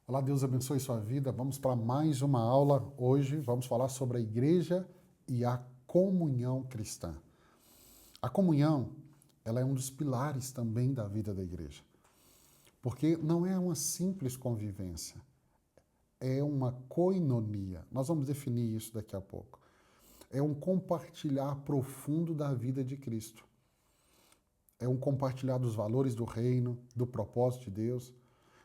Olá, Deus abençoe sua vida. Vamos para mais uma aula. Hoje vamos falar sobre a igreja e a comunhão cristã. A comunhão, ela é um dos pilares também da vida da igreja. Porque não é uma simples convivência, é uma koinonia. Nós vamos definir isso daqui a pouco. É um compartilhar profundo da vida de Cristo. É um compartilhar dos valores do reino, do propósito de Deus.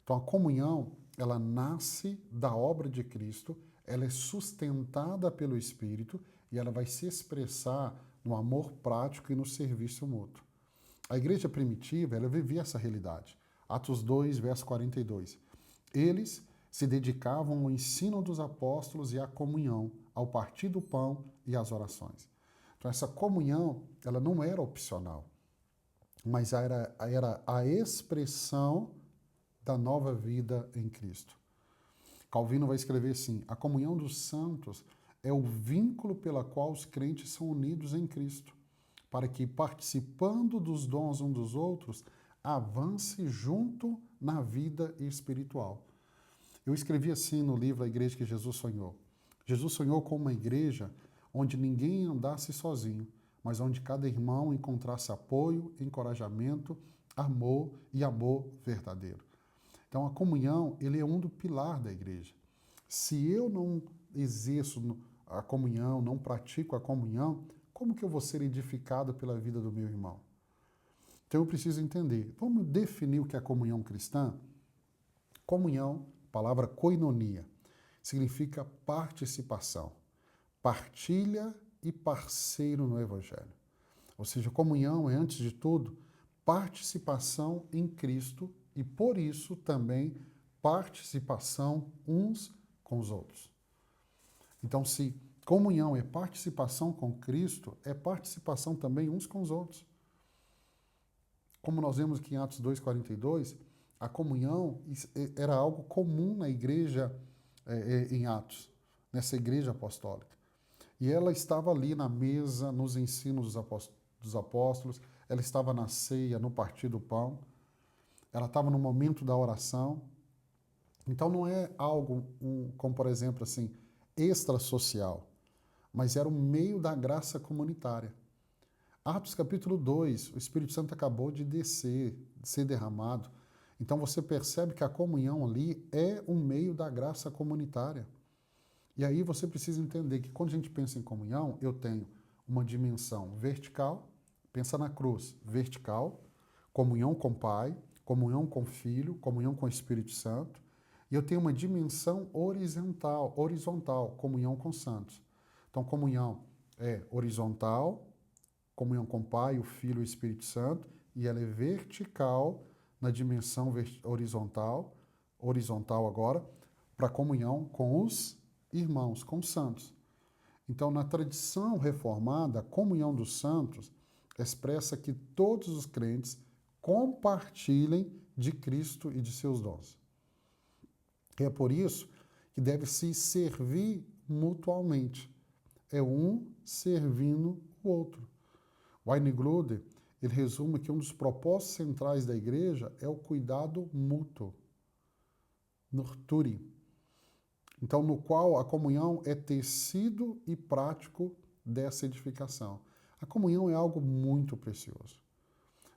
Então a comunhão, ela nasce da obra de Cristo, ela é sustentada pelo Espírito e ela vai se expressar no amor prático e no serviço mútuo. A igreja primitiva, ela vivia essa realidade. Atos 2, verso 42. Eles se dedicavam ao ensino dos apóstolos e à comunhão, ao partir do pão e às orações. Então essa comunhão, ela não era opcional, mas era a expressão da nova vida em Cristo. Calvino vai escrever assim: a comunhão dos santos é o vínculo pela qual os crentes são unidos em Cristo, para que, participando dos dons uns dos outros, avance junto na vida espiritual. Eu escrevi assim no livro A Igreja que Jesus Sonhou. Jesus sonhou com uma igreja onde ninguém andasse sozinho, mas onde cada irmão encontrasse apoio, encorajamento, amor e amor verdadeiro. Então a comunhão, ele é um do pilar da igreja. Se eu não exerço a comunhão, não pratico a comunhão, como que eu vou ser edificado pela vida do meu irmão? Então eu preciso entender. Vamos definir o que é comunhão cristã? Comunhão, palavra koinonia, significa participação, partilha e parceiro no evangelho. Ou seja, comunhão é, antes de tudo, participação em Cristo e, por isso, também participação uns com os outros. Então, se comunhão é participação com Cristo, é participação também uns com os outros. Como nós vemos aqui em Atos 2,42, a comunhão era algo comum na igreja em Atos, nessa igreja apostólica. E ela estava ali na mesa, nos ensinos dos apóstolos, ela estava na ceia, no partir do pão, ela estava no momento da oração. Então não é algo, como por exemplo assim, extrasocial, mas era um meio da graça comunitária. Atos capítulo 2, o Espírito Santo acabou de descer, de ser derramado. Então você percebe que a comunhão ali é um meio da graça comunitária. E aí você precisa entender que quando a gente pensa em comunhão, eu tenho uma dimensão vertical, pensa na cruz, vertical, comunhão com o Pai, comunhão com o Filho, comunhão com o Espírito Santo, e eu tenho uma dimensão horizontal, comunhão com os santos. Então comunhão é horizontal, comunhão com o Pai, o Filho e o Espírito Santo, e ela é vertical na dimensão horizontal agora, para comunhão com os irmãos, com os santos. Então, na tradição reformada, a comunhão dos santos expressa que todos os crentes compartilhem de Cristo e de seus dons. E é por isso que deve se servir mutualmente. É um servindo o outro. Wayne Grudem, ele resume que um dos propósitos centrais da igreja é o cuidado mútuo, nurture. Então, no qual a comunhão é tecido e prático dessa edificação. A comunhão é algo muito precioso.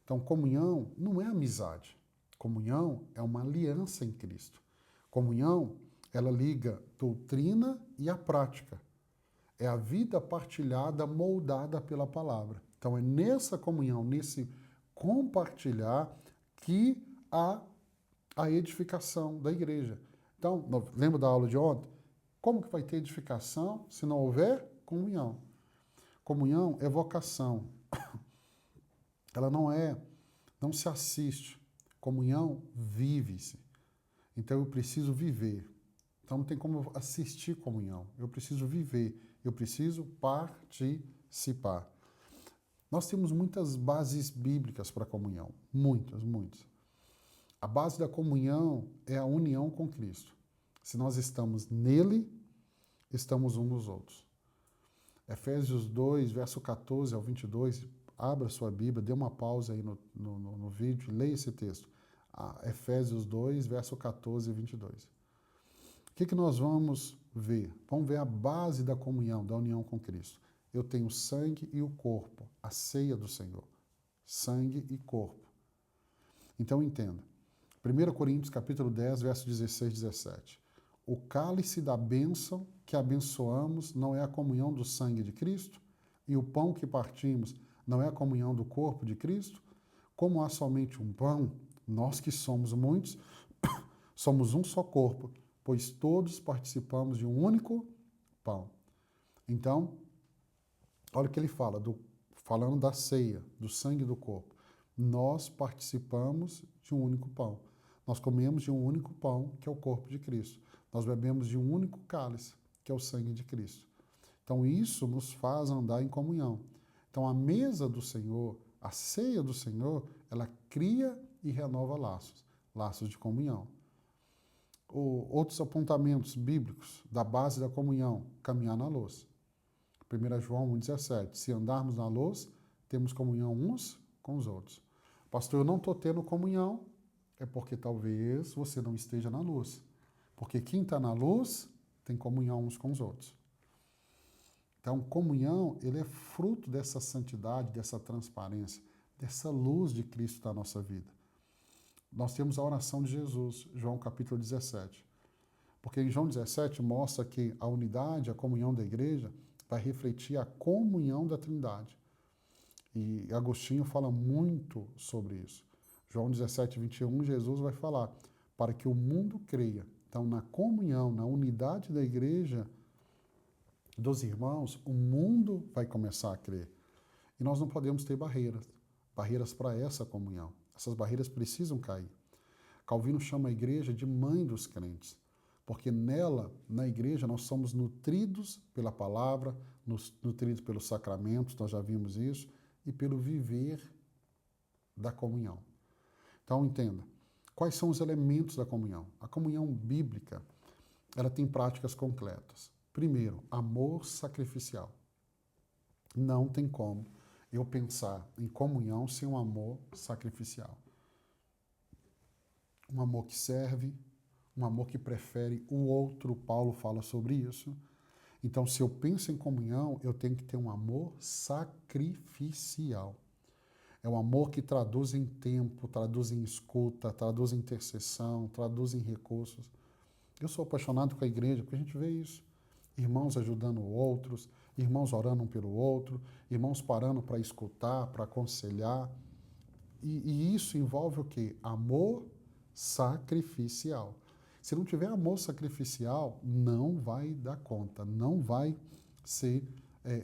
Então, comunhão não é amizade. Comunhão é uma aliança em Cristo. Comunhão, ela liga doutrina e a prática. É a vida partilhada, moldada pela palavra. Então, é nessa comunhão, nesse compartilhar, que há a edificação da igreja. Então, lembra da aula de ontem? Como que vai ter edificação se não houver comunhão? Comunhão é vocação. Ela não se assiste. Comunhão vive-se. Então eu preciso viver. Então não tem como eu assistir comunhão. Eu preciso viver. Eu preciso participar. Nós temos muitas bases bíblicas para a comunhão. Muitas, muitas. A base da comunhão é a união com Cristo. Se nós estamos nele, estamos uns nos outros. Efésios 2, verso 14 ao 22, abra sua Bíblia, dê uma pausa aí no vídeo e leia esse texto. Efésios 2, verso 14 e 22. que nós vamos ver? Vamos ver a base da comunhão, da união com Cristo. Eu tenho o sangue e o corpo, a ceia do Senhor. Sangue e corpo. Então entenda. 1 Coríntios capítulo 10, versos 16 e 17. O cálice da bênção que abençoamos não é a comunhão do sangue de Cristo? E o pão que partimos não é a comunhão do corpo de Cristo? Como há somente um pão, nós que somos muitos, somos um só corpo, pois todos participamos de um único pão. Então, olha o que ele fala, falando da ceia, do sangue do corpo. Nós participamos de um único pão. Nós comemos de um único pão, que é o corpo de Cristo. Nós bebemos de um único cálice, que é o sangue de Cristo. Então, isso nos faz andar em comunhão. Então, a mesa do Senhor, a ceia do Senhor, ela cria e renova laços, laços de comunhão. Outros apontamentos bíblicos da base da comunhão, caminhar na luz. 1 João 1,17, se andarmos na luz, temos comunhão uns com os outros. Pastor, eu não estou tendo comunhão, é porque talvez você não esteja na luz. Porque quem está na luz tem comunhão uns com os outros. Então, comunhão, ele é fruto dessa santidade, dessa transparência, dessa luz de Cristo na nossa vida. Nós temos a oração de Jesus, João capítulo 17. Porque em João 17 mostra que a unidade, a comunhão da igreja vai refletir a comunhão da Trindade. E Agostinho fala muito sobre isso. João 17, 21, Jesus vai falar, para que o mundo creia. Então, na comunhão, na unidade da igreja, dos irmãos, o mundo vai começar a crer. E nós não podemos ter barreiras para essa comunhão. Essas barreiras precisam cair. Calvino chama a igreja de mãe dos crentes, porque nela, na igreja, nós somos nutridos pela palavra, nutridos pelos sacramentos, nós já vimos isso, e pelo viver da comunhão. Então, entenda, quais são os elementos da comunhão? A comunhão bíblica, ela tem práticas concretas. Primeiro, amor sacrificial. Não tem como eu pensar em comunhão sem um amor sacrificial. Um amor que serve, um amor que prefere o outro. Paulo fala sobre isso. Então, se eu penso em comunhão, eu tenho que ter um amor sacrificial. É um amor que traduz em tempo, traduz em escuta, traduz em intercessão, traduz em recursos. Eu sou apaixonado com a igreja porque a gente vê isso. Irmãos ajudando outros, irmãos orando um pelo outro, irmãos parando para escutar, para aconselhar. E isso envolve o quê? Amor sacrificial. Se não tiver amor sacrificial, não vai dar conta, não vai ser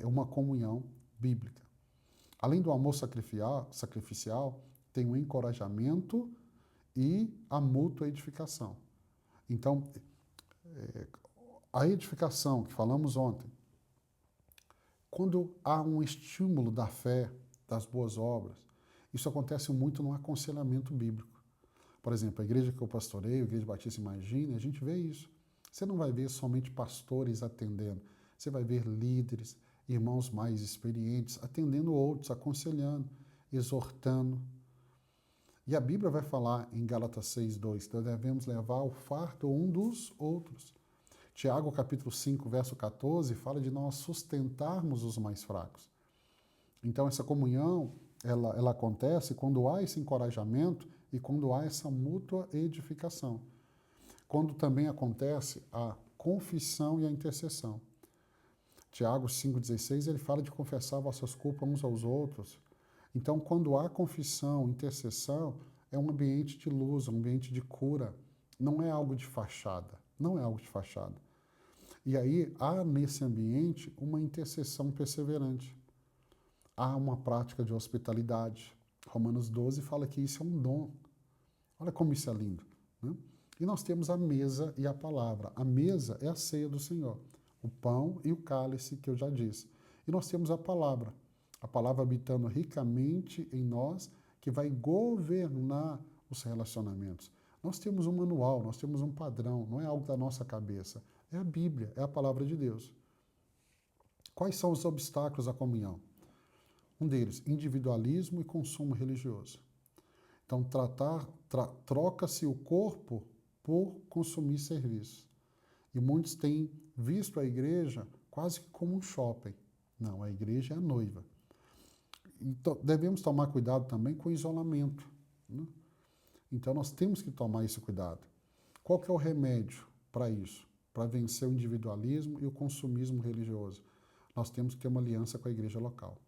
uma comunhão bíblica. Além do amor sacrificial, tem o encorajamento e a mútua edificação. Então, a edificação que falamos ontem, quando há um estímulo da fé, das boas obras, isso acontece muito no aconselhamento bíblico. Por exemplo, a igreja que eu pastoreio, a Igreja Batista Imagine, a gente vê isso. Você não vai ver somente pastores atendendo, você vai ver líderes, irmãos mais experientes, atendendo outros, aconselhando, exortando. E a Bíblia vai falar em Gálatas 6:2, que nós devemos levar o fardo um dos outros. Tiago, capítulo 5, verso 14, fala de nós sustentarmos os mais fracos. Então, essa comunhão, ela acontece quando há esse encorajamento e quando há essa mútua edificação. Quando também acontece a confissão e a intercessão. Tiago 5,16, ele fala de confessar vossas culpas uns aos outros. Então, quando há confissão, intercessão, é um ambiente de luz, um ambiente de cura. Não é algo de fachada. Não é algo de fachada. E aí, há nesse ambiente uma intercessão perseverante. Há uma prática de hospitalidade. Romanos 12 fala que isso é um dom. Olha como isso é lindo, né? E nós temos a mesa e a palavra. A mesa é a ceia do Senhor. O pão e o cálice, que eu já disse. E nós temos a palavra habitando ricamente em nós, que vai governar os relacionamentos. Nós temos um manual, nós temos um padrão, não é algo da nossa cabeça. É a Bíblia, é a palavra de Deus. Quais são os obstáculos à comunhão? Um deles, individualismo e consumo religioso. Então, troca-se o corpo por consumir serviço. E muitos têm visto a igreja quase que como um shopping. Não, a igreja é a noiva. Então, devemos tomar cuidado também com o isolamento, né? Então, nós temos que tomar esse cuidado. Qual que é o remédio para isso? Para vencer o individualismo e o consumismo religioso? Nós temos que ter uma aliança com a igreja local.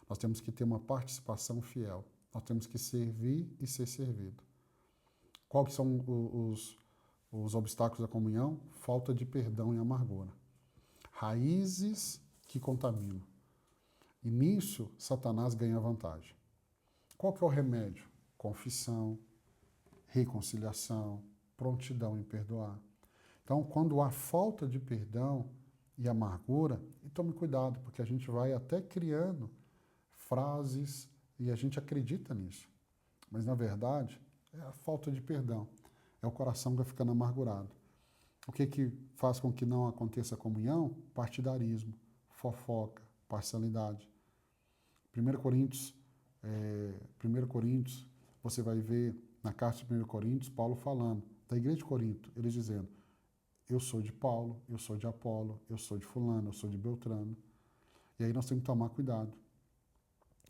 Nós temos que ter uma participação fiel. Nós temos que servir e ser servido. Quais são os obstáculos da comunhão? Falta de perdão e amargura. Raízes que contaminam. E nisso, Satanás ganha vantagem. Qual que é o remédio? Confissão, reconciliação, prontidão em perdoar. Então, quando há falta de perdão e amargura, e tome cuidado, porque a gente vai até criando frases e a gente acredita nisso. Mas, na verdade, é a falta de perdão. É o coração que vai ficando amargurado. O que faz com que não aconteça a comunhão? Partidarismo, fofoca, parcialidade. 1 Coríntios, você vai ver na carta de 1 Coríntios, Paulo falando da igreja de Corinto, eles dizendo, eu sou de Paulo, eu sou de Apolo, eu sou de fulano, eu sou de Beltrano. E aí nós temos que tomar cuidado.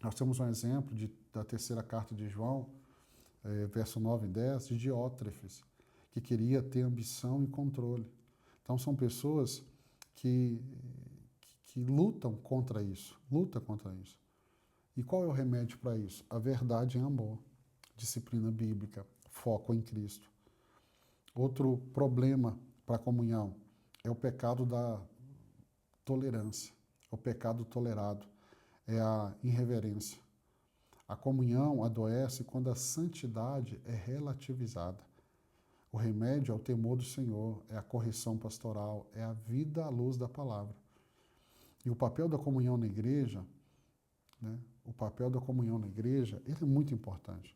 Nós temos um exemplo da terceira carta de João, verso 9 e 10, de Diótrefes, que queria ter ambição e controle. Então são pessoas que lutam contra isso, E qual é o remédio para isso? A verdade em amor, disciplina bíblica, foco em Cristo. Outro problema para a comunhão é o pecado da tolerância, o pecado tolerado, é a irreverência. A comunhão adoece quando a santidade é relativizada. O remédio é o temor do Senhor, é a correção pastoral, é a vida à luz da palavra. E o papel da comunhão na igreja, né? O papel da comunhão na igreja, ele é muito importante,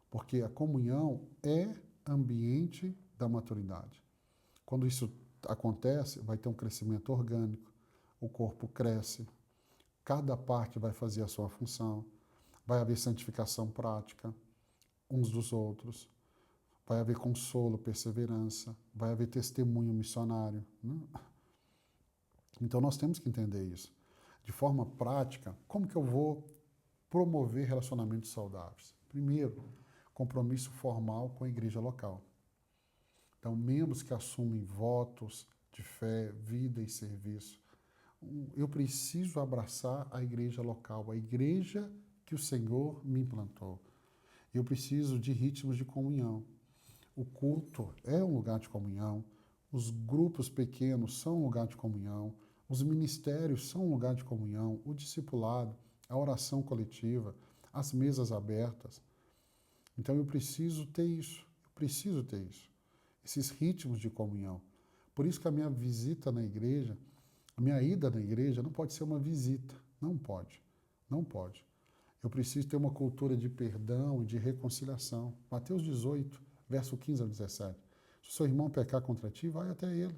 porque a comunhão é ambiente da maturidade. Quando isso acontece, vai ter um crescimento orgânico, o corpo cresce, cada parte vai fazer a sua função, vai haver santificação prática uns dos outros, vai haver consolo, perseverança, vai haver testemunho missionário, né? Então nós temos que entender isso. De forma prática, como que eu vou promover relacionamentos saudáveis? Primeiro, compromisso formal com a igreja local. Então, membros que assumem votos de fé, vida e serviço. Eu preciso abraçar a igreja local, a igreja que o Senhor me implantou. Eu preciso de ritmos de comunhão. O culto é um lugar de comunhão, os grupos pequenos são um lugar de comunhão, os ministérios são um lugar de comunhão, o discipulado, a oração coletiva, as mesas abertas. Então eu preciso ter isso, esses ritmos de comunhão. Por isso que a minha visita na igreja, a minha ida na igreja não pode ser uma visita, não pode. Eu preciso ter uma cultura de perdão e de reconciliação. Mateus 18, verso 15 ao 17. Se o seu irmão pecar contra ti, vai até ele.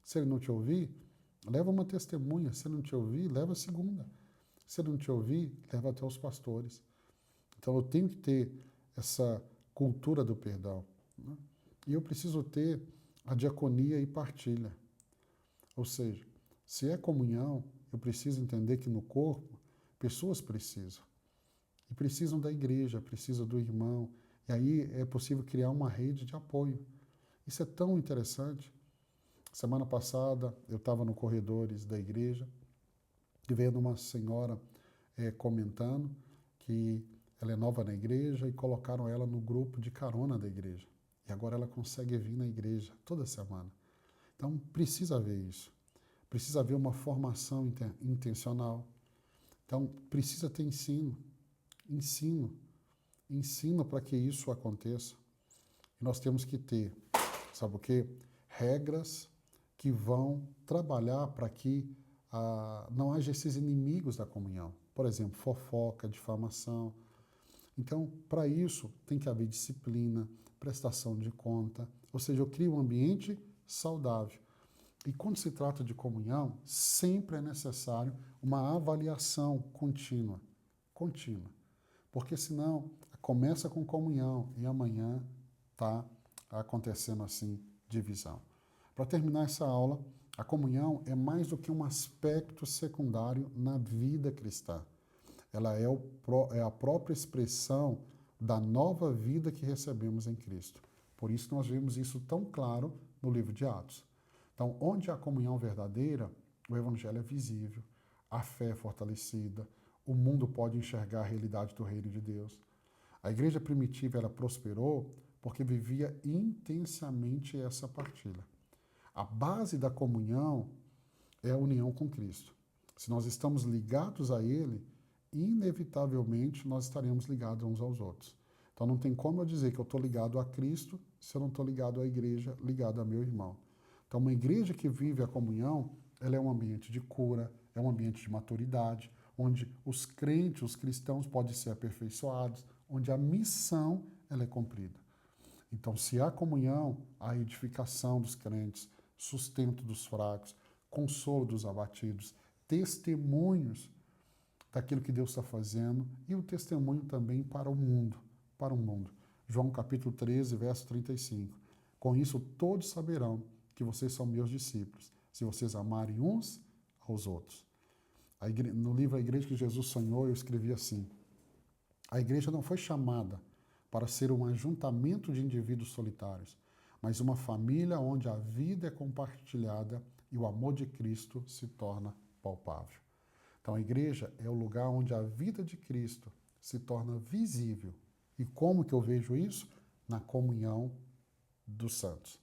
Se ele não te ouvir, leva uma testemunha. Se ele não te ouvir, leva a segunda. Se ele não te ouvir, leva até os pastores. Então eu tenho que ter essa cultura do perdão, né? E eu preciso ter a diaconia e partilha. Ou seja, se é comunhão, eu preciso entender que no corpo, pessoas precisam. E precisam da igreja, precisam do irmão. E aí é possível criar uma rede de apoio. Isso é tão interessante. Semana passada eu estava no corredores da igreja e vendo uma senhora comentando que ela é nova na igreja e colocaram ela no grupo de carona da igreja. E agora ela consegue vir na igreja toda semana. Então precisa haver isso. Precisa haver uma formação intencional. Então precisa ter ensino para que isso aconteça. E nós temos que ter, sabe o quê? Regras que vão trabalhar para que não haja esses inimigos da comunhão. Por exemplo, fofoca, difamação. Então, para isso, tem que haver disciplina, prestação de conta, ou seja, eu crio um ambiente saudável. E quando se trata de comunhão, sempre é necessário uma avaliação contínua. Porque senão, começa com comunhão e amanhã está acontecendo assim, divisão. Para terminar essa aula, a comunhão é mais do que um aspecto secundário na vida cristã. Ela é a própria expressão da nova vida que recebemos em Cristo. Por isso nós vemos isso tão claro no livro de Atos. Então, onde há comunhão verdadeira, o evangelho é visível, a fé é fortalecida, o mundo pode enxergar a realidade do reino de Deus. A igreja primitiva ela prosperou porque vivia intensamente essa partilha. A base da comunhão é a união com Cristo. Se nós estamos ligados a Ele, inevitavelmente nós estaremos ligados uns aos outros. Então não tem como eu dizer que eu estou ligado a Cristo se eu não estou ligado à igreja, ligado a meu irmão. Então uma igreja que vive a comunhão, ela é um ambiente de cura, é um ambiente de maturidade, onde os crentes, os cristãos podem ser aperfeiçoados, onde a missão ela é cumprida. Então se há comunhão, há edificação dos crentes, sustento dos fracos, consolo dos abatidos, testemunhos daquilo que Deus está fazendo e o testemunho também para o mundo, para o mundo. João capítulo 13, verso 35. Com isso todos saberão que vocês são meus discípulos, se vocês amarem uns aos outros. No livro A Igreja que Jesus Sonhou, eu escrevi assim: a igreja não foi chamada para ser um ajuntamento de indivíduos solitários, mas uma família onde a vida é compartilhada e o amor de Cristo se torna palpável. Então a igreja é o lugar onde a vida de Cristo se torna visível. E como que eu vejo isso? Na comunhão dos santos.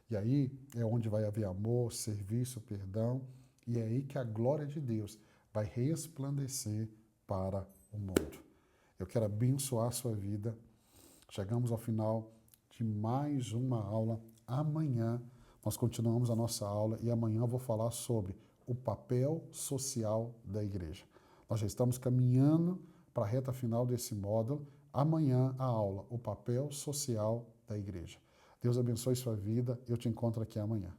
E aí é onde vai haver amor, serviço, perdão, e é aí que a glória de Deus vai resplandecer para o mundo. Eu quero abençoar a sua vida. Chegamos ao final de mais uma aula. Amanhã nós continuamos a nossa aula e amanhã eu vou falar sobre o papel social da igreja. Nós já estamos caminhando para a reta final desse módulo. Amanhã a aula, o papel social da igreja. Deus abençoe sua vida. Eu te encontro aqui amanhã.